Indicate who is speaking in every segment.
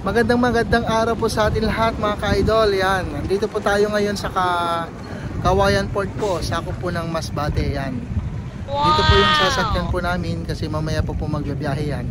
Speaker 1: Magandang araw po sa atin lahat mga ka-idol. Yan, nandito po tayo ngayon sa Kawayan Port po, sakop po ng Masbate. Yan. Dito po yung sasakyan po namin kasi mamaya po magbibiyahe yan.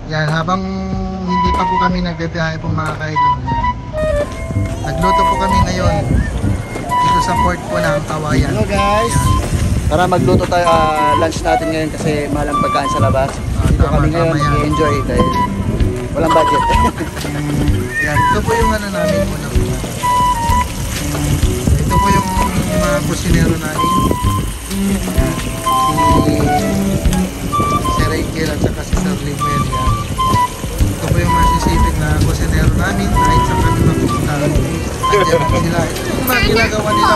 Speaker 1: Yan, habang hindi pa po kami nagbibiyahe po mga ka-idol, nagluto po kami ngayon dito sa port po ng Kawayan.
Speaker 2: Hello guys! Yan. Para magluto tayo lunch natin ngayon kasi mahal ang pagkain sa labas. Dito kami ngayon i-enjoy dahil walang budget.
Speaker 1: Yan, ito po yung ano namin muna. Ito po yung mga kusinero namin. Yan. Si Rachel at saka si Sir Limuel. Yan. Ito po yung masisipid na kusinero namin kahit sa kami mapupunta. Nandiyan sila. Ito yung mga ginagawa nila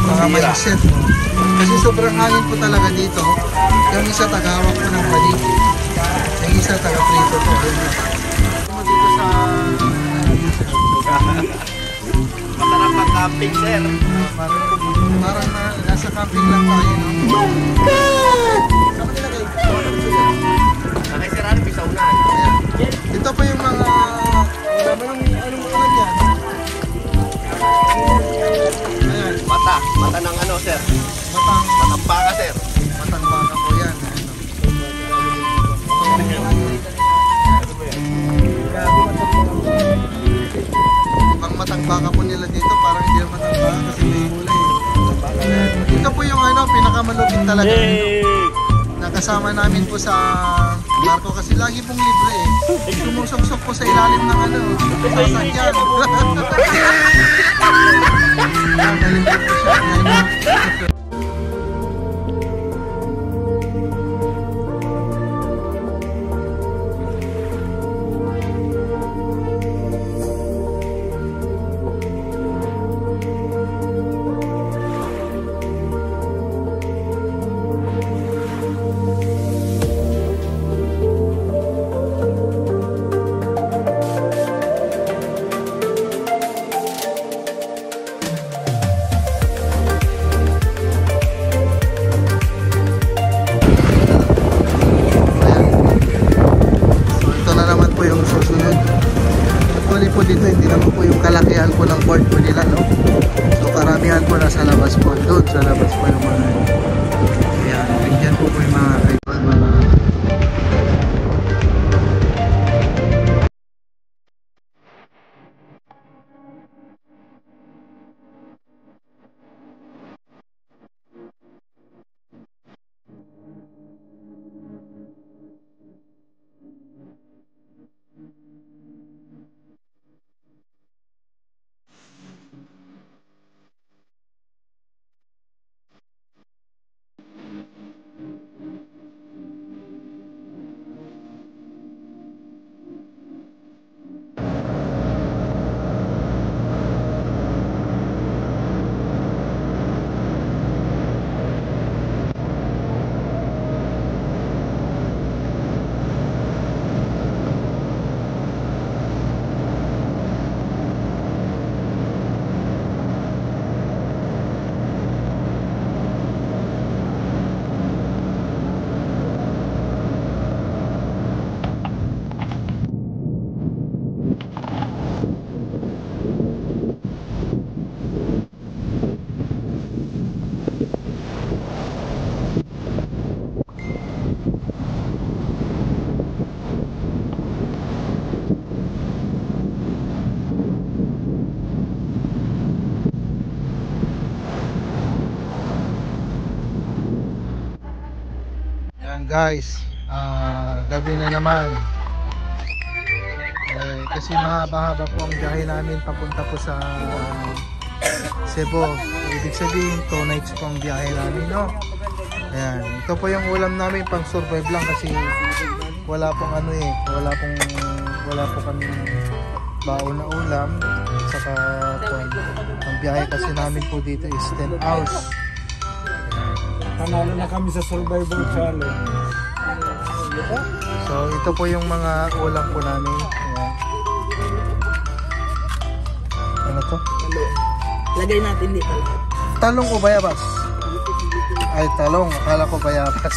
Speaker 1: mga mindset mo. Kasi sobrang hangin po talaga dito. Yung isa tagawak po ng balik. Yung isa taga-prito po. Dito sa
Speaker 2: Masarap ang camping, sir.
Speaker 1: parang nasa camping lang tayo, no? Oh my God! Saan nilagay?
Speaker 2: Nakay si Rani, pisaw na.
Speaker 1: Ito pa yung mga anong ulan yan? Ayan.
Speaker 2: Mata ng ano, sir?
Speaker 1: Matang
Speaker 2: baka, sir.
Speaker 1: Matang baka po yan. Ang matang baka po nila dito parang hindi na matang baka kasi may kulay. Ito po yung pinakamalupit talaga. Nakasama namin po sa barko kasi lagi pong libre eh. Sumusok-sok po sa ilalim ng sasakyan. Nalipit po siya. Dito hindi naman po yung kalakihan po ng port po nila, no? So karamihan po nasa labas po, doon sa labas po yung mga ayan, bigyan po yung mga Guys, gabi na naman. Kasi mahaba-haba po ang biyahe namin papunta po sa Cebu. Ibig sabihin 2 nights po ang biyahe namin, no? Ayan, ito po yung ulam namin, pang survive lang kasi wala pong wala po kami baon na ulam. Saka ang biyahe kasi namin po dito is 10 hours.
Speaker 3: Panalo na kami sa survival challenge.
Speaker 1: So ito po yung mga ulam po namin. Ayan. Ano to?
Speaker 4: Lagay natin dito.
Speaker 1: Talong o bayabas? Ay, talong. Akala ko bayabas.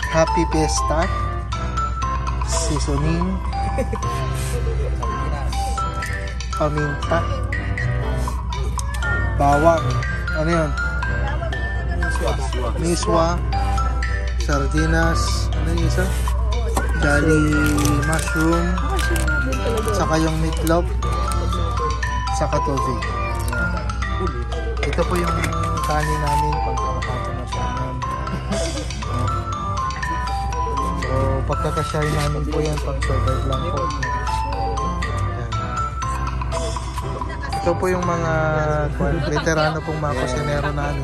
Speaker 1: Happy Fiesta. Seasoning. Paminta. Bawang. Ano yun? Miswa. Sardinas. Ano yung isa? Jolly mushroom. Saka yung meatloaf. Saka tubig. Ito po yung kanin namin pag nakapanasahan. So pagkakasyahin namin po yan pag survive lang po. Ayan. Ito po yung mga veterano pong mga kusinero namin.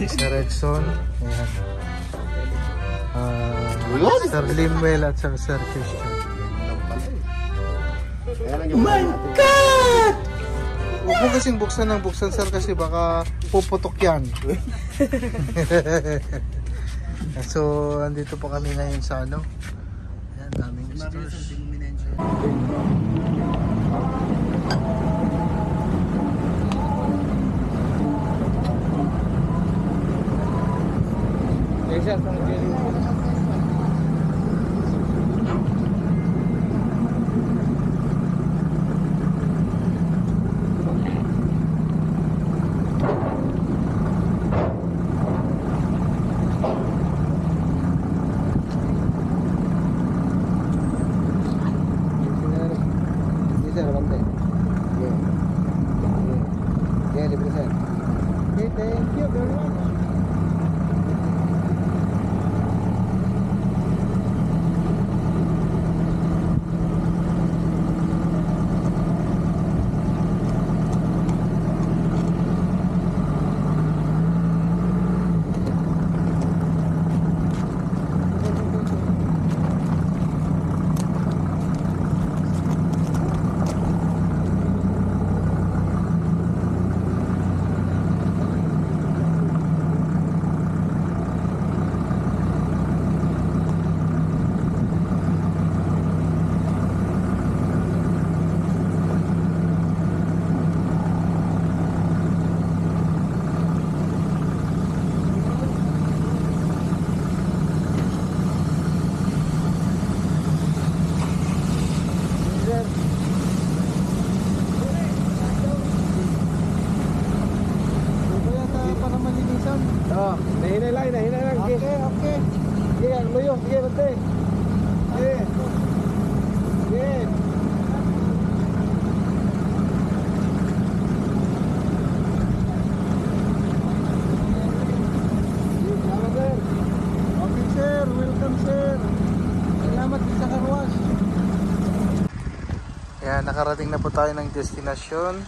Speaker 1: Si Redson. Ayan. Sir Limwell at Sir Christian.
Speaker 4: Oh my God!
Speaker 1: Huwag mo kasing buksan ng buksan, sir, kasi baka puputok yan. So, andito po kami ngayon sa ano. Ayan, daming stores. Thank you very much.
Speaker 3: Nahinay lang. Okay. Sige, ang luyo. Sige, bante. Sige. Sige.
Speaker 1: Okay, sir. Welcome, sir. Salamat sa karwas. Ayan, nakarating na po tayo ng destinasyon.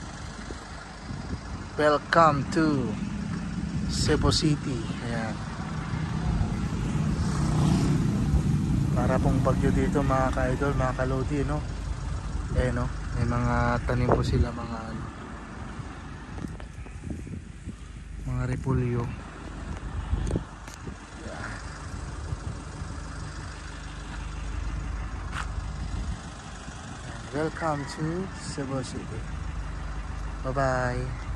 Speaker 1: Welcome to Cebu City. Ayan. Para pong bagyo dito mga ka-idol, mga kalodi, no? Eh, no? May mga tanim po sila, mga repolyo. Welcome to Cebu City. Bye-bye.